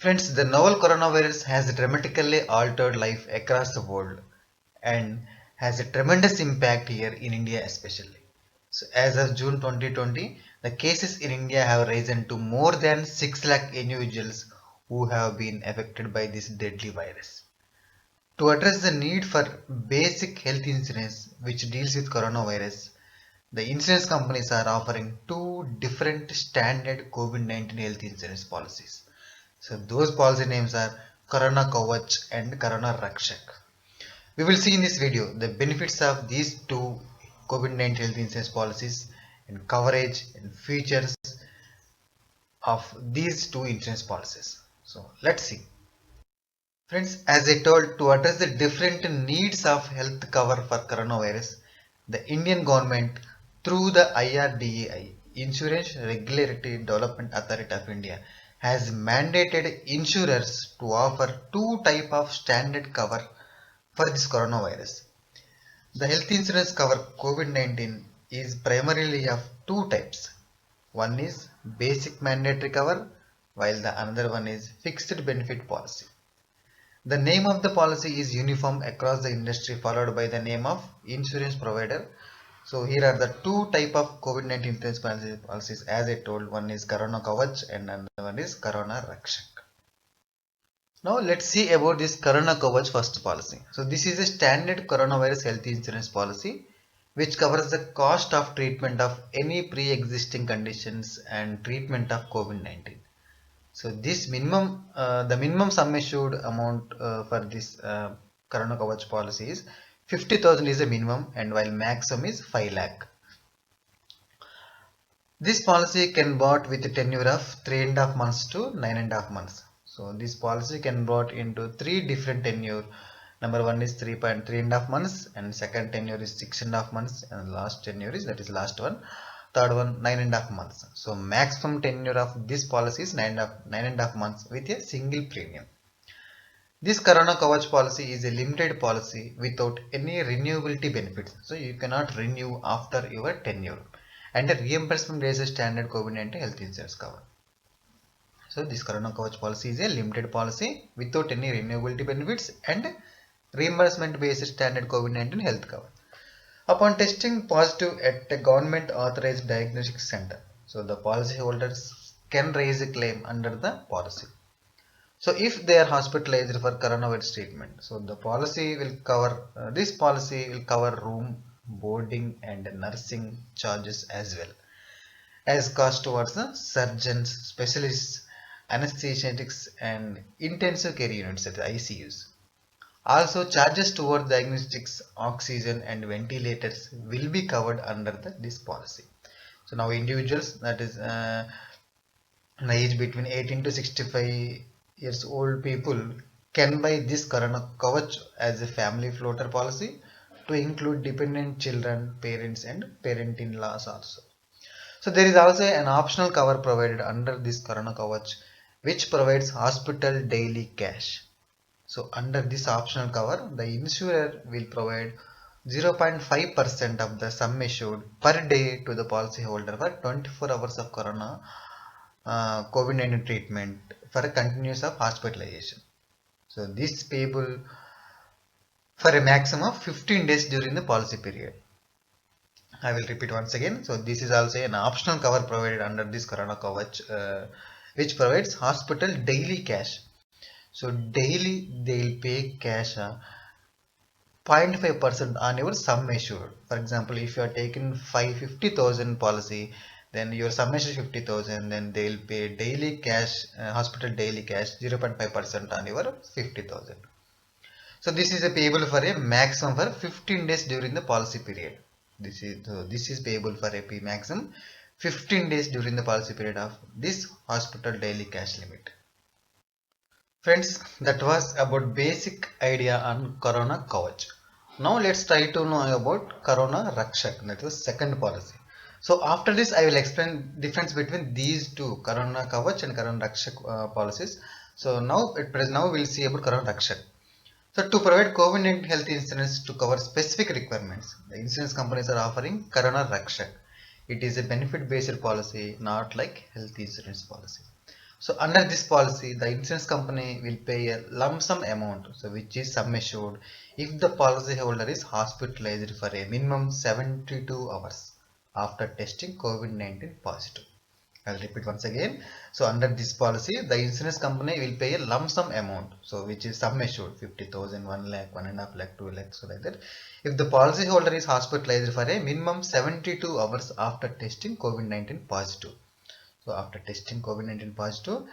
Friends, the novel coronavirus has dramatically altered life across the world and has a tremendous impact here in India especially. So as of June 2020, the cases in India have risen to more than 6 lakh individuals who have been affected by this deadly virus. To address the need for basic health insurance which deals with coronavirus, the insurance companies are offering two different standard COVID-19 health insurance policies. So those policy names are Corona Kavach and Corona Rakshak. We will see in this video the benefits of these two COVID-19 health insurance policies and coverage and features of these two insurance policies. So let's see. Friends, as I told, to address the different needs of health cover for coronavirus, the Indian government through the IRDAI, Insurance Regulatory Development Authority of India, has mandated insurers to offer two type of standard cover for this coronavirus. The health insurance cover COVID-19 is primarily of two types. One is basic mandatory cover, while the another one is fixed benefit policy. The name of the policy is uniform across the industry followed by the name of insurance provider. So here are the two type of COVID-19 insurance policies as I told. One is Corona Kavach and another one is Corona Rakshak. Now let's see about this Corona Kavach first policy. So this is a standard coronavirus health insurance policy which covers the cost of treatment of any pre-existing conditions and treatment of COVID-19. So this the minimum sum assured amount for this Corona Kavach policy is 50,000 is a minimum, and while maximum is 5 lakh. This policy can bought with a tenure of 3.5 months to 9.5 months. So this policy can brought into three different tenure. Number one is 3.3.5 months, and second tenure is 6.5 months, and last tenure is that is last one. Third one 9.5 months. So maximum tenure of this policy is 9.5 months with a single premium. This Corona Kavach policy is a limited policy without any renewability benefits. So you cannot renew after your tenure, and a reimbursement based standard COVID-19 health insurance cover. So this Corona Kavach policy is a limited policy without any renewability benefits and reimbursement based standard COVID-19 health cover. Upon testing positive at a government authorized diagnostic center, so the policyholders can raise a claim under the policy. So if they are hospitalized for coronavirus treatment, so the policy will cover this policy will cover room, boarding and nursing charges as well as cost towards the surgeons, specialists, anesthetists and intensive care units at the ICUs. Also, charges toward diagnostics, oxygen and ventilators will be covered under this policy. So now individuals, that is in age between 18 to 65 years old people, can buy this Corona Kavach as a family floater policy to include dependent children, parents and parent-in-laws also. So there is also an optional cover provided under this Corona Kavach which provides hospital daily cash. So under this optional cover, the insurer will provide 0.5% of the sum assured per day to the policyholder for 24 hours of corona COVID-19 treatment for a continuous of hospitalization. So this is payable for a maximum of 15 days during the policy period. I will repeat once again. So this is also an optional cover provided under this Corona Kavach which provides hospital daily cash. So daily they will pay cash 0.5% on your sum assured. For example, if you are taking 50,000 policy, then your sum assured 50,000, then they will pay daily cash, hospital daily cash 0.5% on your 50,000. So this is a payable for a maximum for 15 days during the policy period. This is payable for a maximum 15 days during the policy period of this hospital daily cash limit. Friends, that was about basic idea on Corona Kavach. Now let's try to know about Corona Rakshak, that was second policy. So after this I will explain difference between these two Corona Kavach and Corona Rakshak policies. So now we'll see about Corona Rakshak. So to provide COVID-19 health insurance to cover specific requirements, the insurance companies are offering Corona Rakshak. It is a benefit based policy, not like health insurance policy. So under this policy, the insurance company will pay a lump sum amount, so which is sum assured if the policyholder is hospitalized for a minimum 72 hours after testing COVID-19 positive. I'll repeat once again. So under this policy, the insurance company will pay a lump sum amount, so which is sum assured 50,000, 1 lakh, 1.5 lakh, 2 lakh, so like that. If the policyholder is hospitalized for a minimum 72 hours after testing COVID-19 positive. So after testing COVID-19 positive,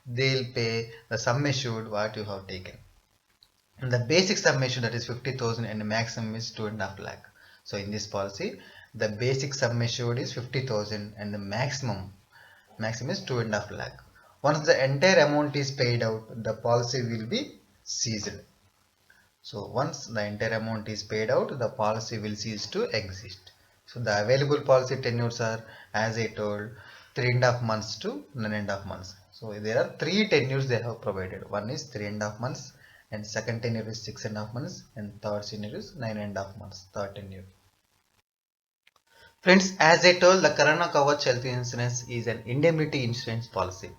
they'll pay the sum assured what you have taken. And the basic sum assured, that is 50,000, and the maximum is 2.5 lakh. So in this policy, the basic sum assured is 50,000 and the maximum is 2.5 lakh. Once the entire amount is paid out, the policy will be ceased. So once the entire amount is paid out, the policy will cease to exist. So the available policy tenures are, as I told, 3.5 months to 9.5 months. So there are three tenures they have provided. One is 3.5 months, and second tenure is 6.5 months, and third tenure is 9.5 months. Third tenure. Friends, as I told, the Corona Kavach health insurance is an indemnity insurance policy,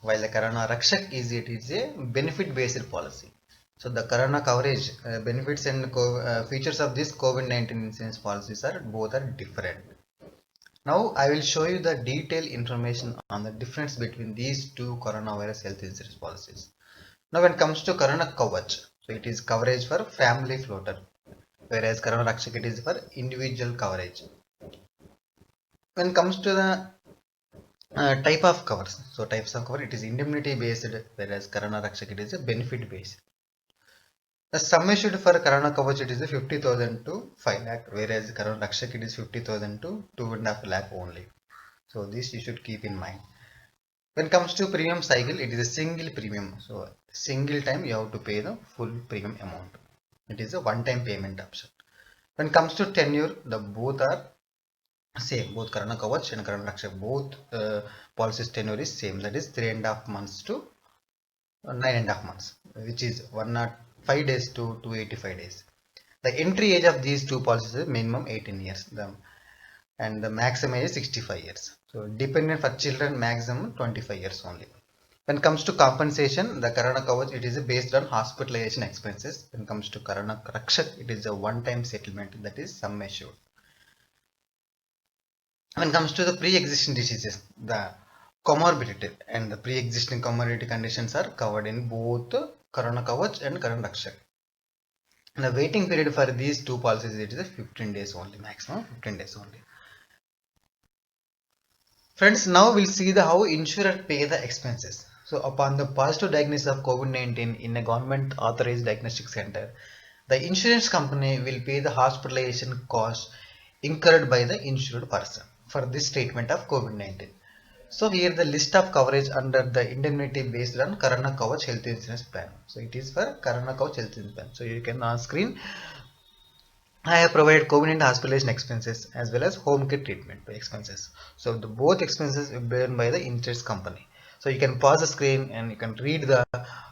while the Corona Rakshak is a benefit based policy. So the Corona coverage benefits and features of this COVID-19 insurance policies are both are different. Now I will show you the detailed information on the difference between these two coronavirus health insurance policies. Now when it comes to Corona Kavach, so it is coverage for family floater, whereas Corona Rakshak it is for individual coverage. When it comes to the type of covers, so types of cover, it is indemnity based, whereas Corona Rakshak it is a benefit based. The sum assured for Corona Kavach it is 50,000 to 5 lakh, whereas Corona Rakshak it is 50,000 to 2.5 lakh only. So this you should keep in mind. When it comes to premium cycle, it is a single premium. So single time you have to pay the full premium amount. It is a one-time payment option. When it comes to tenure, the both are same. Both Corona Kavach and Corona Rakshak, both policies tenure is same. That is 3.5 months to 9.5 months, which is 105 days to 285 days. The entry age of these two policies is minimum 18 years, and the maximum age is 65 years. So dependent for children, maximum 25 years only. When it comes to compensation, the Corona Kavach it is based on hospitalization expenses. When it comes to Corona Rakshak, it is a one-time settlement, that is sum assured. When it comes to the pre-existing diseases, the comorbidity and the pre-existing comorbidity conditions are covered in both Corona Kavach and Corona Rakshak. And the waiting period for these two policies it is 15 days only, maximum 15 days only. Friends, now we'll see the how insurer pay the expenses. So upon the positive diagnosis of COVID-19 in a government authorized diagnostic center, the insurance company will pay the hospitalization cost incurred by the insured person for this treatment of COVID-19. So here the list of coverage under the indemnity based on Corona Kavach health insurance plan. So it is for Corona Kavach health insurance plan. So you can on screen I have provided COVID-19 hospitalization expenses as well as home care treatment expenses. So the both expenses are borne by the insurance company. So you can pause the screen and you can read the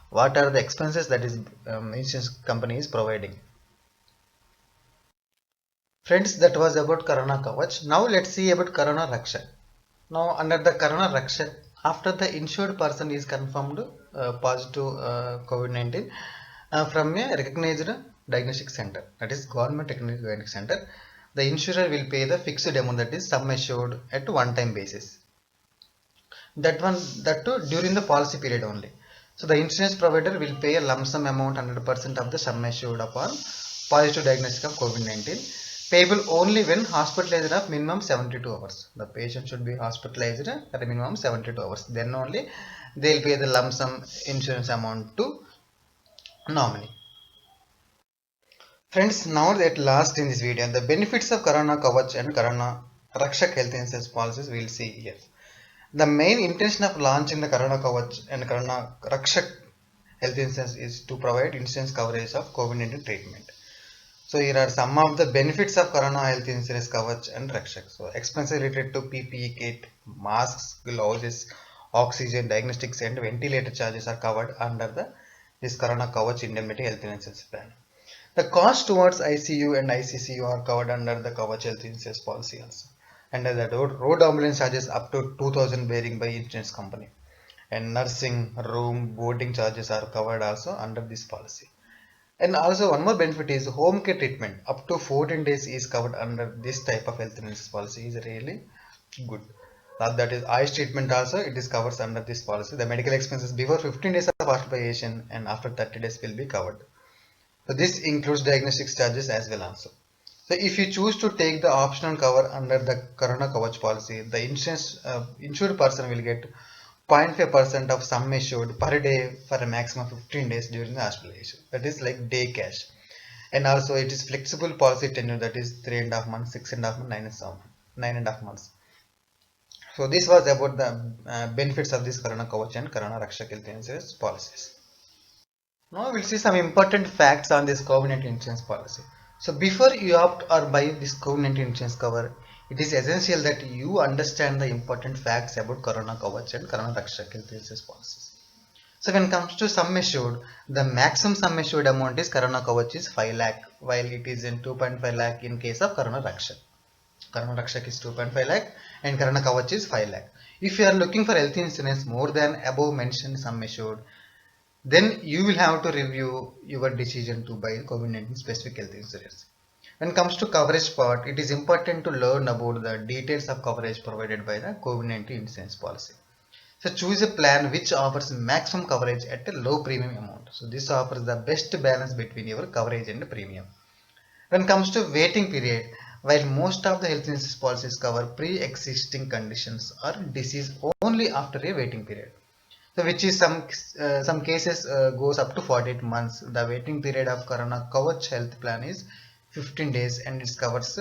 what are the expenses that is insurance company is providing. Friends, that was about Corona Kavach. Now let's see about Corona Rakshak. Now under the Corona Rakshak, after the insured person is confirmed positive COVID-19 from a recognized diagnostic center, that is government recognized diagnostic center, the insurer will pay the fixed amount, that is sum assured at one-time basis. That too during the policy period only. So the insurance provider will pay a lump sum amount 100% of the sum assured upon positive diagnosis of COVID-19, payable only when hospitalized of minimum 72 hours. The patient should be hospitalized at a minimum 72 hours. Then only they will pay the lump sum insurance amount to nominee. Friends, now at last in this video, the benefits of Corona Kavach and Corona Rakshak health insurance policies we will see here. The main intention of launching the Corona Kavach and Corona Rakshak health insurance is to provide insurance coverage of COVID-19 treatment. So here are some of the benefits of Corona health insurance Kavach and Rakshak. So expenses related to PPE kit, masks, gloves, oxygen, diagnostics and ventilator charges are covered under this Corona Kavach indemnity health insurance plan. The cost towards ICU and ICCU are covered under the Kavach health insurance policy also. And the road ambulance charges up to 2,000 bearing by insurance company. and nursing, room, boarding charges are covered also under this policy. And also one more benefit is home care treatment up to 14 days is covered under this type of health insurance policy is really good. That is eyes treatment also it is covers under this policy. The medical expenses before 15 days of hospitalization and after 30 days will be covered. So this includes diagnostic charges as well also. So if you choose to take the optional cover under the Corona Kavach policy, the insured person will get 0.5% of sum assured per day for a maximum of 15 days during the hospitalization. That is like day cash. And also it is flexible policy tenure, that is 3.5 months, 6.5 months, 9.5 months. So this was about the benefits of this Corona Kavach and Corona Rakshak health insurance policies. Now we'll see some important facts on this COVID-19 insurance policy. So before you opt or buy this COVID-19 insurance cover, it is essential that you understand the important facts about Corona Kavach and Corona Rakshak health insurance policies. So when it comes to sum assured, the maximum sum assured amount is Corona Kavach is 5 lakh, while it is in 2.5 lakh in case of Corona Rakshak. Corona Rakshak is 2.5 lakh and Corona Kavach is 5 lakh. If you are looking for health insurance more than above mentioned sum assured, then you will have to review your decision to buy COVID-19 specific health insurance. When it comes to coverage part, it is important to learn about the details of coverage provided by the COVID-19 insurance policy. So choose a plan which offers maximum coverage at a low premium amount. So this offers the best balance between your coverage and premium. When it comes to waiting period, while most of the health insurance policies cover pre-existing conditions or disease only after a waiting period. So which is some cases goes up to 48 months. The waiting period of Corona Kavach health plan is 15 days and it covers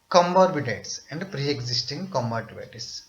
comorbidities and pre-existing comorbidities.